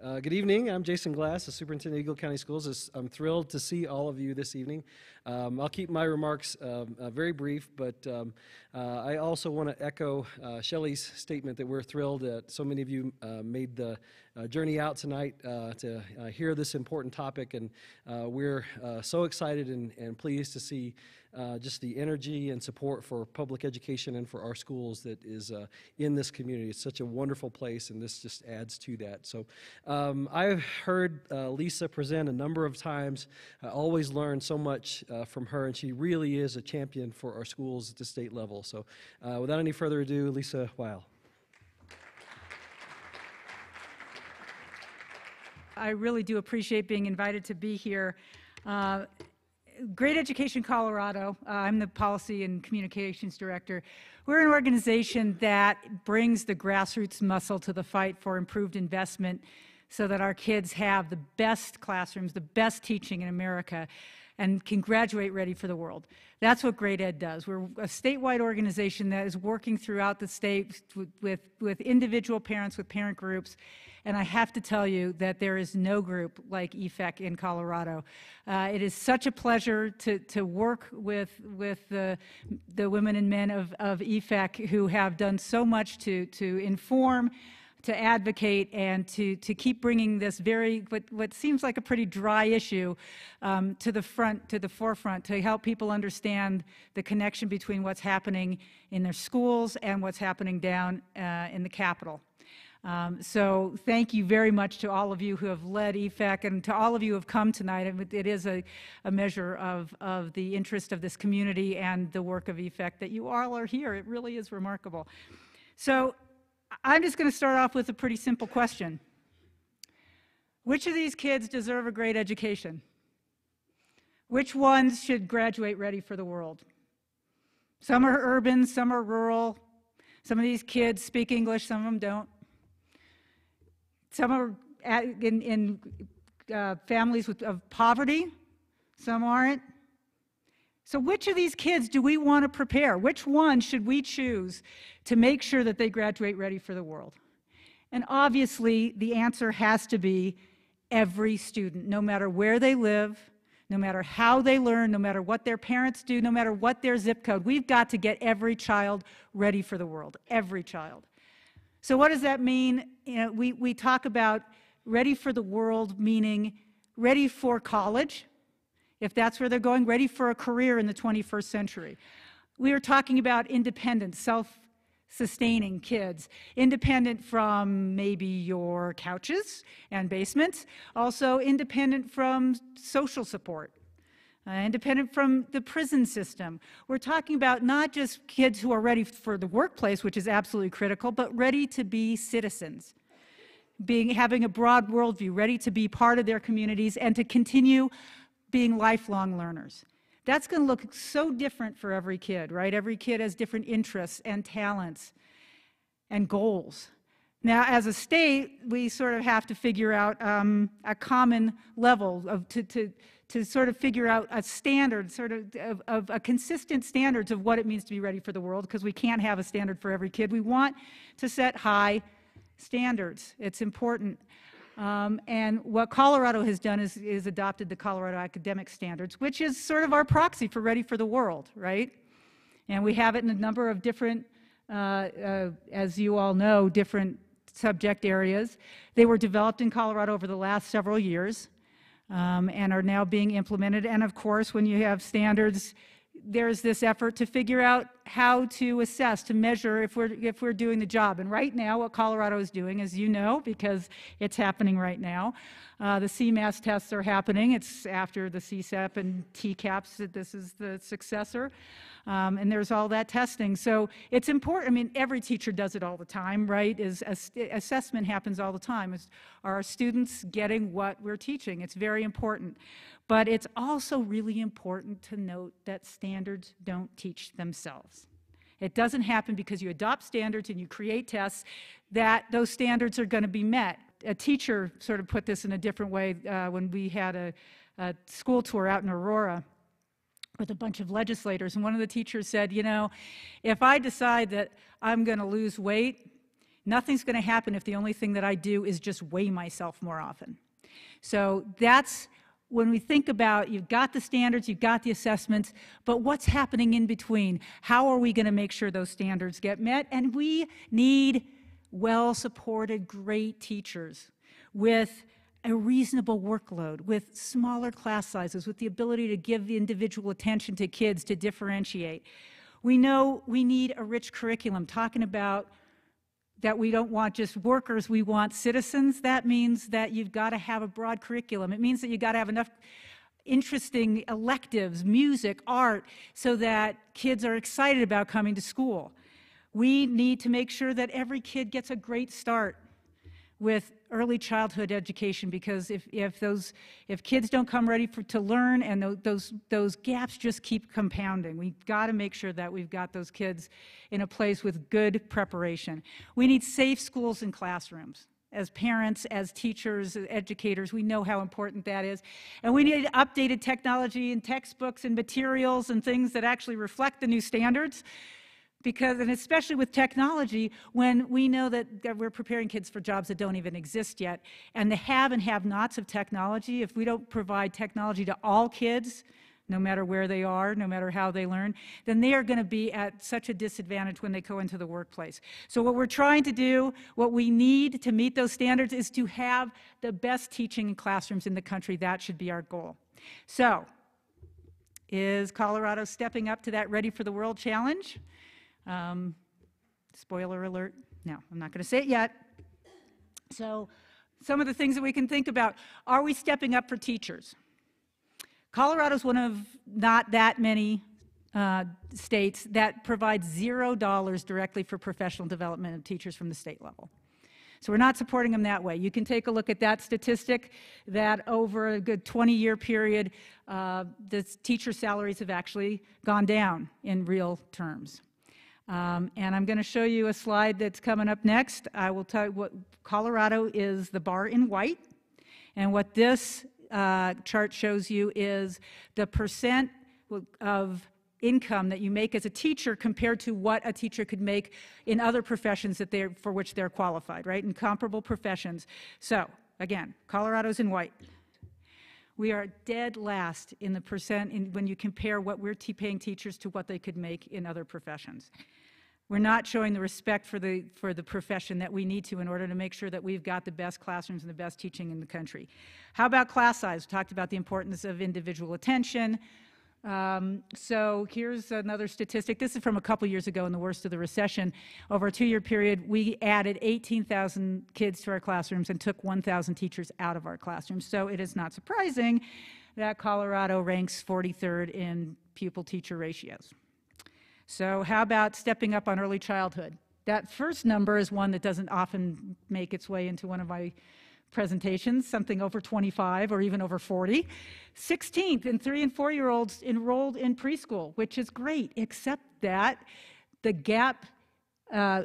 Good evening. I'm Jason Glass, the Superintendent of Eagle County Schools. I'm thrilled to see all of you this evening. I'll keep my remarks very brief, but I also want to echo Shelley's statement that we're thrilled that so many of you made the journey out tonight to hear this important topic, and we're so excited and pleased to see just the energy and support for public education and for our schools that is in this community. It's such a wonderful place, and this just adds to that. So I've heard Lisa present a number of times. I always learn so much from her, and she really is a champion for our schools at the state level. So without any further ado, Lisa Weil. I really do appreciate being invited to be here. Great Education Colorado, I'm the Policy and Communications Director. We're an organization that brings the grassroots muscle to the fight for improved investment so that our kids have the best classrooms, the best teaching in America, and can graduate ready for the world. That's what Great Ed does. We're a statewide organization that is working throughout the state with individual parents, with parent groups, and I have to tell you that there is no group like EFEC in Colorado. It is such a pleasure to work with the women and men of EFEC who have done so much to inform, to advocate, and to keep bringing this what seems like a pretty dry issue to the forefront, to help people understand the connection between what's happening in their schools and what's happening down in the Capitol. So thank you very much to all of you who have led EFEC, and to all of you who have come tonight. It is a measure of the interest of this community and the work of EFEC that you all are here. It really is remarkable. So I'm just going to start off with a pretty simple question. Which of these kids deserve a great education? Which ones should graduate ready for the world? Some are urban, some are rural. Some of these kids speak English, some of them don't. Some are in families of poverty, some aren't. So which of these kids do we want to prepare? Which one should we choose to make sure that they graduate ready for the world? And obviously, the answer has to be every student, no matter where they live, no matter how they learn, no matter what their parents do, no matter what their zip code. We've got to get every child ready for the world, every child. So what does that mean? You know, we talk about ready for the world, meaning ready for college, if that's where they're going, ready for a career in the 21st century. We are talking about independent, self-sustaining kids, independent from maybe your couches and basements, also independent from social support. Independent from the prison system. We're talking about not just kids who are ready for the workplace, which is absolutely critical, but ready to be citizens, having a broad worldview, ready to be part of their communities and to continue being lifelong learners. That's going to look so different for every kid, right? Every kid has different interests and talents and goals. Now, as a state, we sort of have to figure out a common level to sort of figure out a standard, of a consistent standards of what it means to be ready for the world, because we can't have a standard for every kid. We want to set high standards. It's important. And what Colorado has done is adopted the Colorado Academic Standards, which is sort of our proxy for ready for the world, right? And we have it in a number of different, as you all know, different subject areas. They were developed in Colorado over the last several years. And are now being implemented. And of course, when you have standards, there's this effort to figure out how to assess, to measure if we're doing the job. And right now, what Colorado is doing, as you know, because it's happening right now, the CMAS tests are happening. It's after the CSEP and TCAPS that this is the successor. And there's all that testing. So it's important. I mean, every teacher does it all the time, right? Assessment happens all the time. Are our students getting what we're teaching? It's very important. But it's also really important to note that standards don't teach themselves. It doesn't happen because you adopt standards and you create tests that those standards are going to be met. A teacher sort of put this in a different way when we had a school tour out in Aurora with a bunch of legislators, and one of the teachers said, you know, if I decide that I'm going to lose weight Nothing's going to happen if the only thing that I do is just weigh myself more often. So that's when we think about, you've got the standards, you've got the assessments, but what's happening in between? How are we going to make sure those standards get met? And we need well-supported, great teachers with a reasonable workload, with smaller class sizes, with the ability to give the individual attention to kids to differentiate. We know we need a rich curriculum, talking about that we don't want just workers, we want citizens. That means that you've got to have a broad curriculum. It means that you've got to have enough interesting electives, music, art, so that kids are excited about coming to school. We need to make sure that every kid gets a great start with early childhood education, because if kids don't come ready to learn, and those gaps just keep compounding, we've got to make sure that we've got those kids in a place with good preparation. We need safe schools and classrooms. As parents, as teachers, as educators, we know how important that is. And we need updated technology and textbooks and materials and things that actually reflect the new standards. Because, and especially with technology, when we know that we're preparing kids for jobs that don't even exist yet, and the have and have-nots of technology, if we don't provide technology to all kids, no matter where they are, no matter how they learn, then they are going to be at such a disadvantage when they go into the workplace. So what we're trying to do, what we need to meet those standards, is to have the best teaching in classrooms in the country. That should be our goal. So, is Colorado stepping up to that Ready for the World challenge? Spoiler alert, no, I'm not going to say it yet. So some of the things that we can think about: are we stepping up for teachers? Colorado's one of not that many states that provides $0 directly for professional development of teachers from the state level. So we're not supporting them that way. You can take a look at that statistic, that over a good 20-year period, the teacher salaries have actually gone down in real terms. And I'm going to show you a slide that's coming up next. I will tell you what Colorado is, the bar in white. And what this chart shows you is the percent of income that you make as a teacher compared to what a teacher could make in other professions that for which they're qualified, right? In comparable professions. So, again, Colorado's in white. We are dead last in the percent when you compare what we're paying teachers to what they could make in other professions. We're not showing the respect for the profession that we need to in order to make sure that we've got the best classrooms and the best teaching in the country. How about class size? We talked about the importance of individual attention. So here's another statistic. This is from a couple years ago in the worst of the recession. Over a 2-year period, we added 18,000 kids to our classrooms and took 1,000 teachers out of our classrooms. So it is not surprising that Colorado ranks 43rd in pupil-teacher ratios. So how about stepping up on early childhood? That first number is one that doesn't often make its way into one of my presentations, something over 25 or even over 40. 16th in 3- and 4-year-olds enrolled in preschool, which is great, except that the gap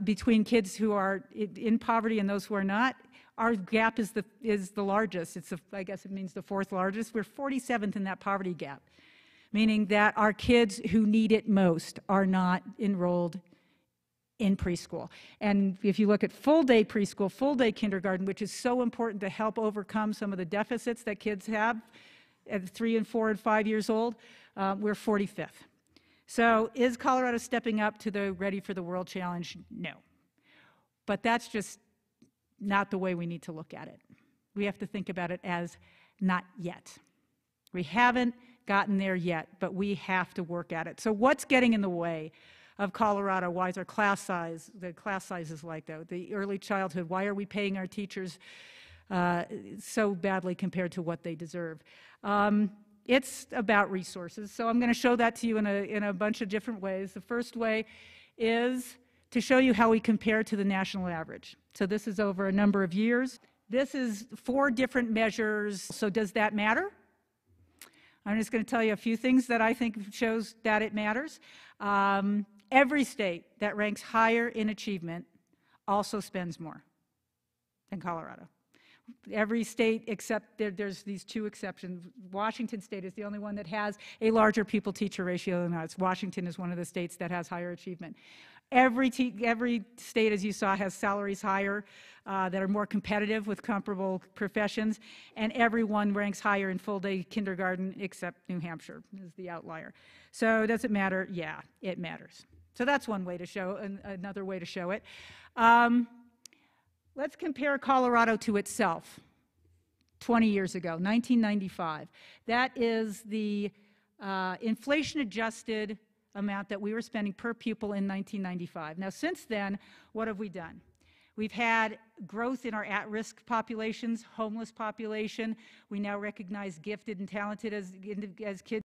between kids who are in poverty and those who are not, our gap is the largest. I guess it means the 4th largest. We're 47th in that poverty gap, meaning that our kids who need it most are not enrolled in preschool. And if you look at full-day preschool, full-day kindergarten, which is so important to help overcome some of the deficits that kids have at 3 and 4 and 5 years old, we're 45th. So is Colorado stepping up to the Ready for the World challenge? No. But that's just not the way we need to look at it. We have to think about it as not yet. We haven't gotten there yet, but we have to work at it. So what's getting in the way of Colorado? Why is our class size, the class sizes like that? The early childhood, why are we paying our teachers so badly compared to what they deserve? It's about resources. So I'm going to show that to you in a bunch of different ways. The first way is to show you how we compare to the national average. So this is over a number of years. This is 4 different measures. So does that matter? I'm just going to tell you a few things that I think shows that it matters. Every state that ranks higher in achievement also spends more than Colorado. Every state except there's these 2 exceptions. Washington State is the only one that has a larger pupil-teacher ratio than us. Washington is one of the states that has higher achievement. Every state, as you saw, has salaries higher that are more competitive with comparable professions, and everyone ranks higher in full-day kindergarten except New Hampshire is the outlier. So does it matter? Yeah, it matters. So that's one way to show, another way to show it. Let's compare Colorado to itself 20 years ago, 1995. That is the inflation-adjusted amount that we were spending per pupil in 1995. Now, since then, what have we done? We've had growth in our at-risk populations, homeless population. We now recognize gifted and talented as kids.